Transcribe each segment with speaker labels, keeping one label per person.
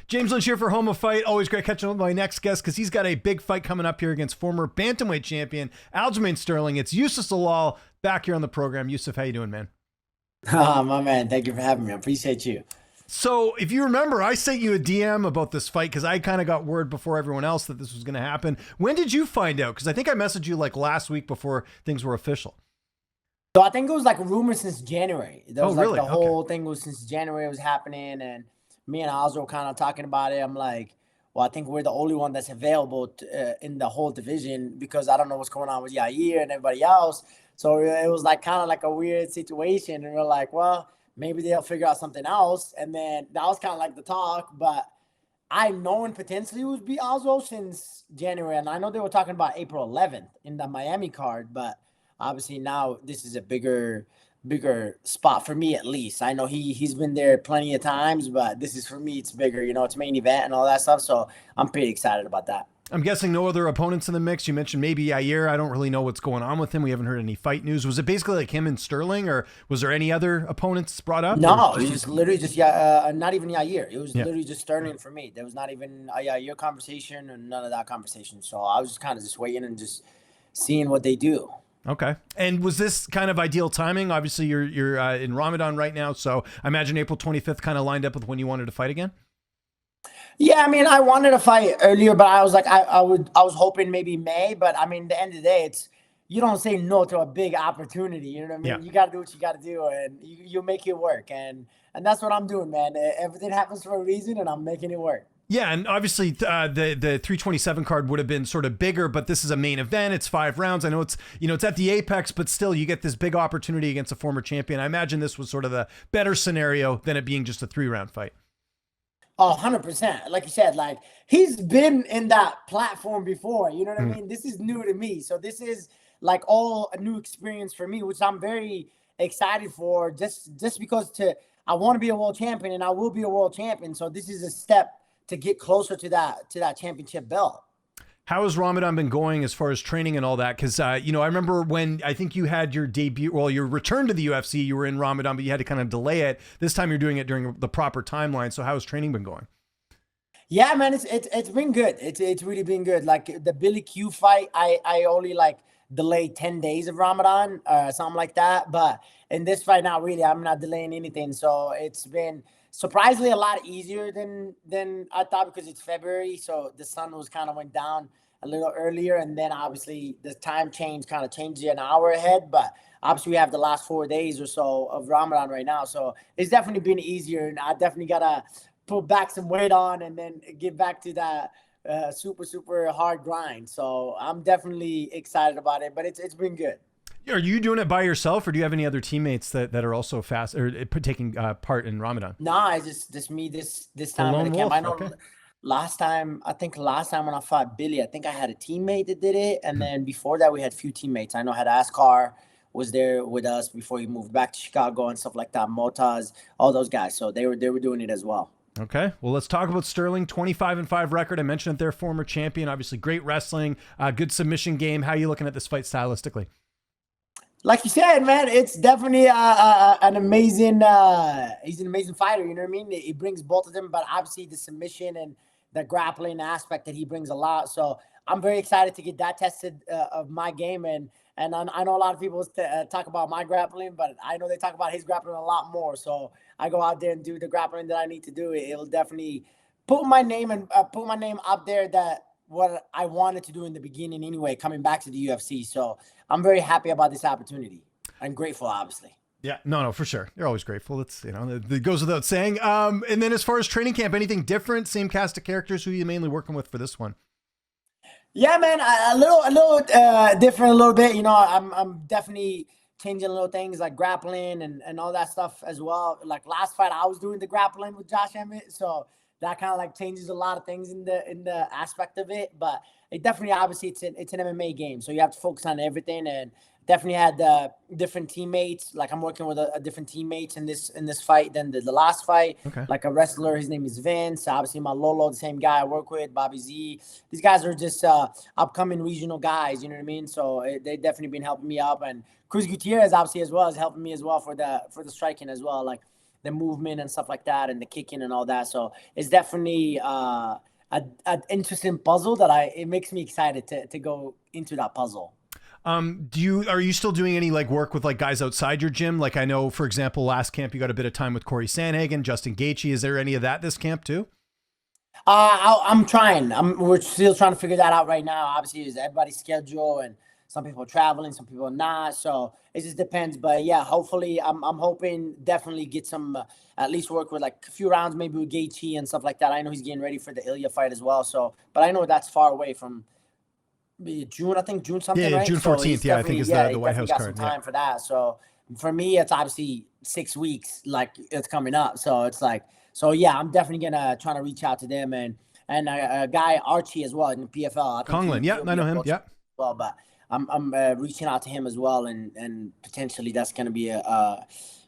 Speaker 1: James Lynch here for Home of Fight. Always great catching up with my next guest because he's got a big fight coming up here against former bantamweight champion Aljamain Sterling. It's YOUSSEF ZALAL back here on the program. YOUSSEF, how you doing, man?
Speaker 2: Oh, my man. Thank you for having me. I appreciate you.
Speaker 1: So if you remember, I sent you a DM about this fight because I kind of got word before everyone else that this was going to happen. When did you find out? Because I think I messaged you like last week before things were official.
Speaker 2: So I think it was like a rumor since January. There was
Speaker 1: really?
Speaker 2: The whole thing was since January was happening, and me and Oz were kind of talking about it. I'm like, well, I think we're the only one that's available in the whole division because I don't know what's going on with Yair and everybody else. So it was like kind of like a weird situation, and we're like, well, maybe they'll figure out something else. And then that was kind of like the talk, but I known potentially it would be Oswald since January, and I know they were talking about April 11th in the Miami card, but obviously now this is a bigger spot for me, at least. I know he's been there plenty of times, but this is, for me, it's bigger. You know, it's main event and all that stuff, so I'm pretty excited about that.
Speaker 1: I'm guessing no other opponents in the mix. You mentioned maybe Yair. I don't really know what's going on with him. We haven't heard any fight news. Was it basically like him and Sterling, or was there any other opponents brought up?
Speaker 2: No, it was just literally just not even Yair. It was literally just Sterling for me. There was not even a Yair conversation and none of that conversation. So I was just kind of just waiting and just seeing what they do.
Speaker 1: Okay. And was this kind of ideal timing? Obviously, you're in Ramadan right now, so I imagine April 25th kind of lined up with when you wanted to fight again?
Speaker 2: Yeah, I mean, I wanted to fight earlier, but I was like, I was hoping maybe May, but I mean, at the end of the day, you don't say no to a big opportunity. You know what I mean?
Speaker 1: Yeah.
Speaker 2: You got to do what you got to do, and you make it work, and that's what I'm doing, man. Everything happens for a reason, and I'm making it work.
Speaker 1: Yeah, and obviously the 327 card would have been sort of bigger, but this is a main event. It's 5 rounds. I know it's at the Apex, but still you get this big opportunity against a former champion. I imagine this was sort of the better scenario than it being just a 3-round fight.
Speaker 2: Oh, 100%. Like you said, like he's been in that platform before. You know what I mean? This is new to me. So this is like all a new experience for me, which I'm very excited for just because I want to be a world champion and I will be a world champion. So this is a step to get closer to that championship belt.
Speaker 1: How has Ramadan been going as far as training and all that? Because, I remember when I think you had your debut, well, your return to the UFC, you were in Ramadan, but you had to kind of delay it. This time you're doing it during the proper timeline. So how has training been going?
Speaker 2: Yeah, man, it's been good. It's really been good. Like the Billy Q fight, I only like delayed 10 days of Ramadan, something like that. But in this fight now, really, I'm not delaying anything. So it's been surprisingly a lot easier than I thought because it's February. So the sun was kind of went down a little earlier. And then obviously the time change kind of changed it an hour ahead. But obviously we have the last 4 days or so of Ramadan right now. So it's definitely been easier. And I definitely got to put back some weight on and then get back to that super hard grind. So I'm definitely excited about it, but it's been good.
Speaker 1: Are you doing it by yourself, or do you have any other teammates that are also fast or taking part in Ramadan?
Speaker 2: Nah, it's just me this time in the camp. I know last time when I fought Billy, I think I had a teammate that did it, and then before that we had few teammates. I know I had Askar was there with us before he moved back to Chicago and stuff like that. Motaz, all those guys. So they were doing it as well.
Speaker 1: Okay, well, let's talk about Sterling. 25-5 record. I mentioned it, their former champion. Obviously, great wrestling, good submission game. How are you looking at this fight stylistically?
Speaker 2: Like you said, man, it's definitely an amazing. He's an amazing fighter. You know what I mean? He brings both of them, but obviously the submission and the grappling aspect that he brings a lot. So I'm very excited to get that tested of my game. And I know a lot of people talk about my grappling, but I know they talk about his grappling a lot more. So I go out there and do the grappling that I need to do. It'll definitely put my name up there that what I wanted to do in the beginning anyway, coming back to the UFC. So I'm very happy about this opportunity. I'm grateful, obviously.
Speaker 1: Yeah, no, for sure. You're always grateful. It's, it goes without saying. And then as far as training camp, anything different? Same cast of characters? Who are you mainly working with for this one?
Speaker 2: Yeah, man, a little different, a little bit. I'm definitely changing little things like grappling and all that stuff as well. Like last fight, I was doing the grappling with Josh Emmett, so that kind of like changes a lot of things in the aspect of it. But it definitely, obviously, it's an MMA game, so you have to focus on everything. And definitely had different teammates. Like I'm working with a different teammates in this fight than the last fight.
Speaker 1: Okay.
Speaker 2: Like a wrestler, his name is Vince. Obviously, my Lolo, the same guy I work with, Bobby Z. These guys are just upcoming regional guys. You know what I mean? So they definitely been helping me up. And Cruz Gutierrez, obviously, as well, is helping me as well for the striking as well. Like the movement and stuff like that, and the kicking and all that. So it's definitely an interesting puzzle that it makes me excited to go into that puzzle.
Speaker 1: Are you still doing any like work with like guys outside your gym? Like I know, for example, last camp you got a bit of time with Corey Sanhagen, Justin Gaethje. Is there any of that this camp too?
Speaker 2: I'm trying. We're still trying to figure that out right now. Obviously, it's everybody's schedule, and some people are traveling, some people are not. So it just depends. But yeah, hopefully, I'm hoping definitely get some at least work with like a few rounds, maybe with Gaethje and stuff like that. I know he's getting ready for the Ilya fight as well. So, but I know that's far away from June. I think June something.
Speaker 1: Yeah,
Speaker 2: right?
Speaker 1: June 14th. Yeah, I think is the White House card.
Speaker 2: Some time for that. So for me, it's obviously 6 weeks. Like it's coming up. So it's like. So yeah, I'm definitely gonna try to reach out to them and a guy Archie as well in the PFL.
Speaker 1: Conlon, yeah, I know him. Yeah,
Speaker 2: well, but I'm reaching out to him as well, and potentially that's gonna be a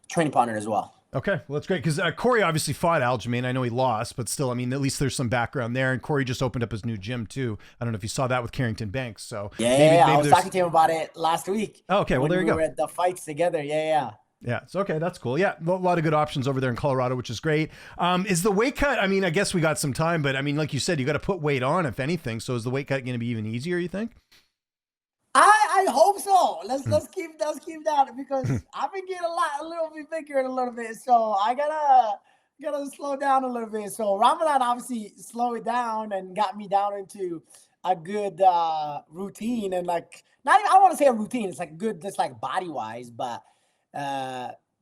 Speaker 2: training partner as well.
Speaker 1: Okay, well that's great because Corey obviously fought Aljamain. I know he lost, but still, I mean, at least there's some background there. And Corey just opened up his new gym too. I don't know if you saw that with Carrington Banks. So
Speaker 2: maybe I was talking to him about it last week.
Speaker 1: Oh, okay, well there you go.
Speaker 2: We were at the fights together. Yeah.
Speaker 1: Yeah. So, okay. That's cool. Yeah. A lot of good options over there in Colorado, which is great. Is the weight cut? I mean, I guess we got some time, but I mean, like you said, you got to put weight on if anything. So is the weight cut going to be even easier, you think?
Speaker 2: I hope so. Let's keep that because I've been getting a little bit bigger a little bit. So I gotta slow down a little bit. So Ramadan obviously slowed it down and got me down into a good routine and like not even, I want to say a routine. It's like good, just like body wise, but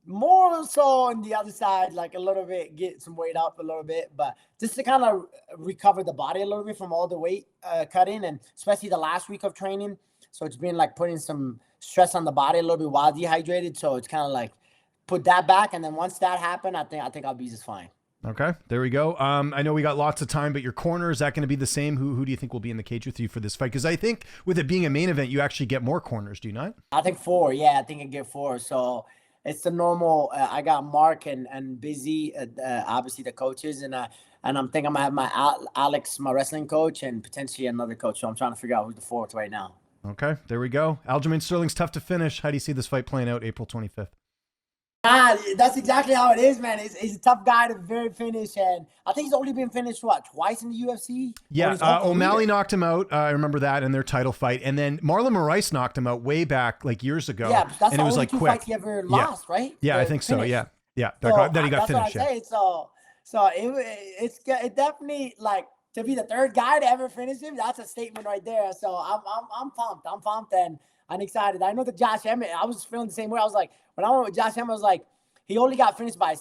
Speaker 2: more so on the other side, like a little bit, get some weight up a little bit, but just to kind of recover the body a little bit from all the weight cutting, and especially the last week of training. So it's been like putting some stress on the body a little bit while dehydrated. So it's kind of like put that back, and then once that happened, I think I'll be just fine.
Speaker 1: Okay, there we go. I know we got lots of time, but your corner, is that going to be the same? Who do you think will be in the cage with you for this fight? Because I think with it being a main event, you actually get more corners, do you not?
Speaker 2: I think 4. Yeah, I think I get 4. So it's the normal. I got Mark and Busy, obviously the coaches, and I'm thinking I'm gonna have my Alex, my wrestling coach, and potentially another coach. So I'm trying to figure out who's the 4th right now.
Speaker 1: Okay, there we go. Aljamain Sterling's tough to finish. How do you see this fight playing out April 25th?
Speaker 2: That's exactly how it is, man. He's a tough guy to very finish, and I think he's only been finished twice in the UFC.
Speaker 1: Yeah, O'Malley knocked him out. I remember that in their title fight, and then Marlon Moraes knocked him out way back like years ago.
Speaker 2: Yeah, but that's
Speaker 1: and
Speaker 2: the
Speaker 1: it was
Speaker 2: only
Speaker 1: like
Speaker 2: 2
Speaker 1: quick.
Speaker 2: Fights he ever lost, right?
Speaker 1: Yeah, I think so. Yeah, that he got finished.
Speaker 2: What I say. So it definitely like to be the 3rd guy to ever finish him. That's a statement right there. So I'm pumped. I'm pumped and I'm excited. I know that Josh Emmett. I was feeling the same way. I was like, when I went with Josh Emmett, I was like, he only got finished by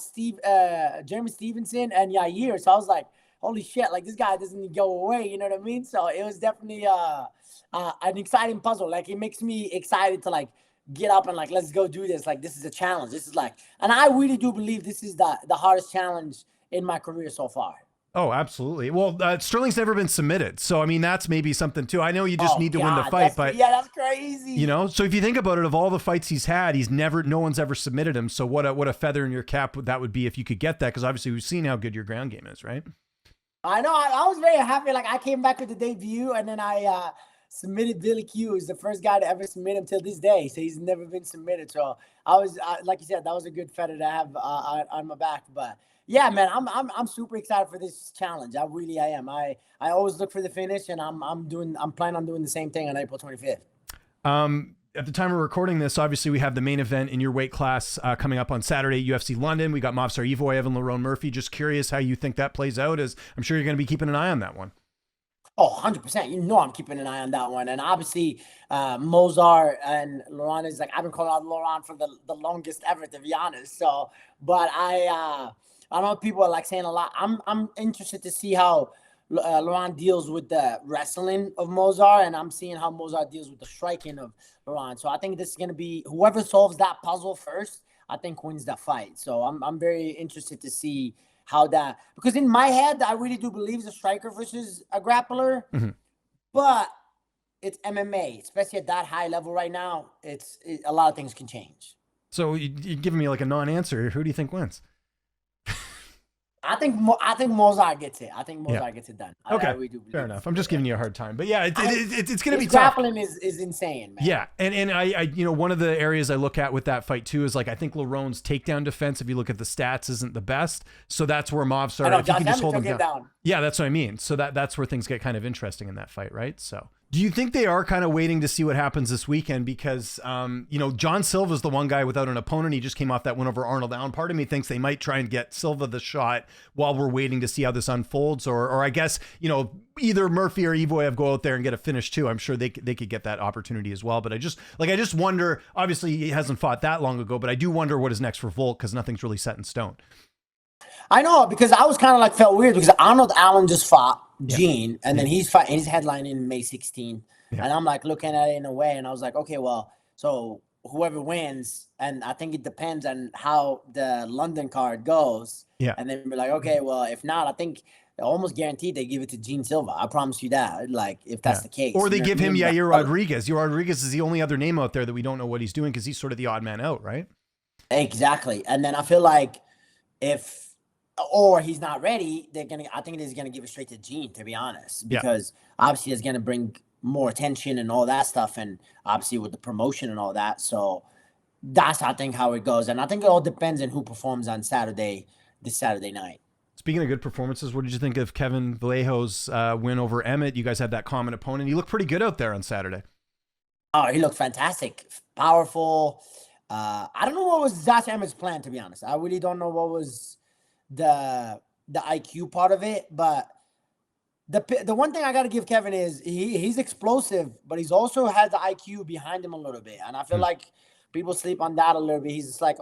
Speaker 2: Jeremy Stevenson and Yair. So I was like, holy shit, like this guy doesn't go away. You know what I mean? So it was definitely an exciting puzzle. Like it makes me excited to like get up and like, let's go do this. Like this is a challenge. This is like, and I really do believe this is the hardest challenge in my career so far.
Speaker 1: Oh, absolutely. Well, Sterling's never been submitted. So, I mean, that's maybe something too. I know you just need to win the fight, but
Speaker 2: yeah, that's crazy.
Speaker 1: You know, so if you think about it, of all the fights he's had, no one's ever submitted him. So what a feather in your cap that would be if you could get that. Because obviously we've seen how good your ground game is, right?
Speaker 2: I know. I was very happy. Like I came back with the debut and then I submitted Billy Q. Who's the first guy to ever submit him till this day. So he's never been submitted. So I was, like you said, that was a good feather to have on my back. But yeah, man, I'm super excited for this challenge. I am. I always look for the finish, and I'm planning on doing the same thing on April 25th.
Speaker 1: At the time of recording this, obviously we have the main event in your weight class coming up on Saturday, UFC London. We got Movsar Evloev and Lerone Murphy. Just curious how you think that plays out, as I'm sure you're going to be keeping an eye on that one.
Speaker 2: Oh, 100%. You know I'm keeping an eye on that one. And obviously, Movsar and Lerone is like, I've been calling out Lerone for the longest ever, to be honest. So, but I know people are like saying a lot. I'm interested to see how Lerone deals with the wrestling of Movsar, and I'm seeing how Movsar deals with the striking of Lerone. So I think this is going to be whoever solves that puzzle first, I think wins that fight. So I'm very interested to see how that, because in my head, I really do believe it's a striker versus a grappler, but it's MMA, especially at that high level right now. A lot of things can change.
Speaker 1: So you're giving me like a non-answer. Who do you think wins?
Speaker 2: I think Movsar gets it. I think
Speaker 1: Yeah.
Speaker 2: Movsar gets it done. I
Speaker 1: Okay.
Speaker 2: really do believe
Speaker 1: Fair enough. I'm just giving you a hard time, but yeah, it's going to be
Speaker 2: his
Speaker 1: tough.
Speaker 2: grappling is insane, man.
Speaker 1: Yeah, and I one of the areas I look at with that fight too is like I think Lerone's takedown defense, if you look at the stats, isn't the best. So that's where Movsar,
Speaker 2: I know,
Speaker 1: if you
Speaker 2: Josh
Speaker 1: can just
Speaker 2: Emmett
Speaker 1: hold him
Speaker 2: took
Speaker 1: down. Yeah, that's what I mean. So that's where things get kind of interesting in that fight, right? So do you think they are kind of waiting to see what happens this weekend? Because John Silva's the one guy without an opponent. He just came off that win over Arnold Allen. Part of me thinks they might try and get Silva the shot while we're waiting to see how this unfolds, or I guess either Murphy or Evloev go out there and get a finish too. I'm sure they could get that opportunity as well. But I just wonder. Obviously, he hasn't fought that long ago, but I do wonder what is next for Volk because nothing's really set in stone.
Speaker 2: I know, because I was kind of like felt weird because Arnold Allen just fought Gene, and then he's headlining May 16th, and I'm like looking at it in a way, and I was like, okay, well, so whoever wins, and I think it depends on how the London card goes, and then be like, okay, well, if not, I think almost guaranteed they give it to Gene Silva. I promise you that. Like, if that's the case,
Speaker 1: or they give him Yair Rodriguez. Yair Rodriguez is the only other name out there that we don't know what he's doing because he's sort of the odd man out, right?
Speaker 2: Exactly, and then I feel like or he's not ready, I think they're gonna give it straight to Gene, to be honest, because obviously it's gonna bring more attention and all that stuff, and obviously with the promotion and all that. So that's, I think, how it goes, and I think it all depends on who performs on this Saturday night.
Speaker 1: Speaking of good performances, what did you think of Kevin Vallejos' win over Emmett? You guys had that common opponent. He looked pretty good out there on Saturday.
Speaker 2: Oh, he looked fantastic, powerful. I don't know what was Josh Emmett's plan, to be honest. I really don't know what was the IQ part of it, but the one thing I got to give Kevin is he's explosive, but he's also has the IQ behind him a little bit, and I feel like people sleep on that a little bit. He's just like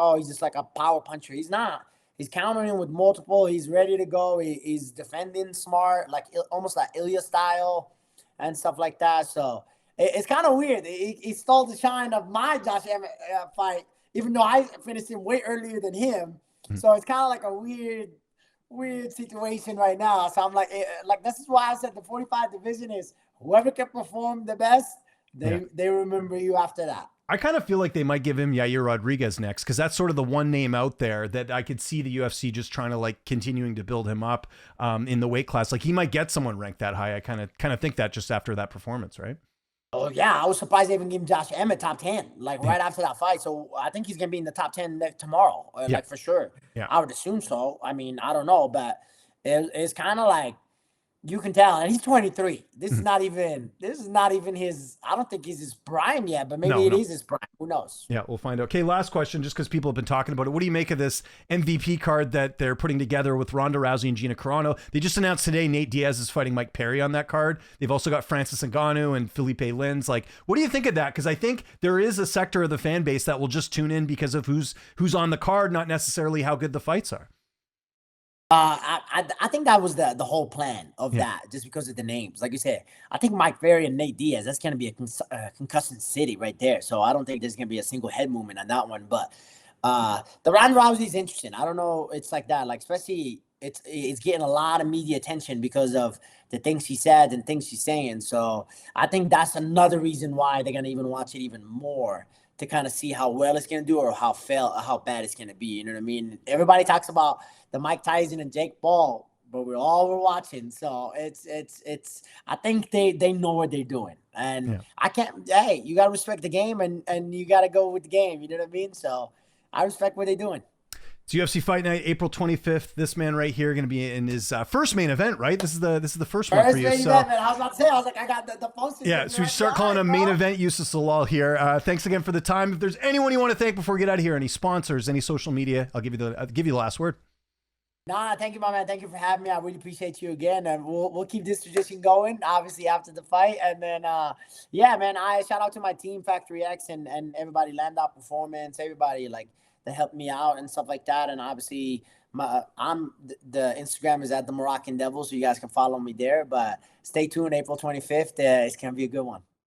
Speaker 2: a power puncher. He's not. He's countering with multiple. He's ready to go. He's defending smart, like almost like Ilya style and stuff like that. So it's kind of weird. He stole the shine of my Josh Emmett fight, even though I finished him way earlier than him. So it's kind of like a weird situation right now. So I'm like this is why I said the 45 division is whoever can perform the best, they remember you after that.
Speaker 1: I kind of feel like they might give him Yair Rodriguez next because that's sort of the one name out there that I could see the UFC just trying to like continuing to build him up in the weight class. Like he might get someone ranked that high. I kind of think that just after that performance, right?
Speaker 2: Oh yeah, I was surprised they even gave Josh Emmett top 10, like right after that fight. So I think he's gonna be in the top 10 tomorrow, like for sure. Yeah, I would assume so. I mean, I don't know, but it's kind of like you can tell, and he's 23. This is not even his. I don't think he's his prime yet, but maybe it is his prime. Who knows?
Speaker 1: Yeah, we'll find out. Okay, last question, just because people have been talking about it. What do you make of this MVP card that they're putting together with Ronda Rousey and Gina Carano? They just announced today Nate Diaz is fighting Mike Perry on that card. They've also got Francis Ngannou and Felipe Lins. Like, what do you think of that? Because I think there is a sector of the fan base that will just tune in because of who's on the card, not necessarily how good the fights are.
Speaker 2: I think that was the whole plan of that, just because of the names. Like you said, I think Mike Perry and Nate Diaz, that's going to be a concussion city right there. So I don't think there's going to be a single head movement on that one. But the Ronda Rousey is interesting. I don't know. It's like that. Like, especially it's getting a lot of media attention because of the things she said and things she's saying. So I think that's another reason why they're going to even watch it even more, to kind of see how well it's going to do or how bad it's going to be. You know what I mean? Everybody talks about the Mike Tyson and Jake Paul, but we're watching. So it's I think they know what they're doing. And hey, you got to respect the game and you got to go with the game. You know what I mean? So I respect what they're doing.
Speaker 1: It's UFC Fight Night, April 25th. This man right here going to be in his first main event, right? This is the first one for you.
Speaker 2: So event, man. I was about to say, I was like, I got the poster.
Speaker 1: Yeah, so we start calling him main event YOUSSEF ZALAL here. Thanks again for the time. If there's anyone you want to thank before we get out of here, any sponsors, any social media, I'll give you the last word.
Speaker 2: Nah, thank you, my man. Thank you for having me. I really appreciate you again, and we'll keep this tradition going. Obviously, after the fight, and then yeah, man. I shout out to my team, Factory X, and everybody, Land Out Performance, everybody like that helped me out and stuff like that. And obviously, the Instagram is at the Moroccan Devil, so you guys can follow me there. But stay tuned, April 25th. It's gonna be a good one.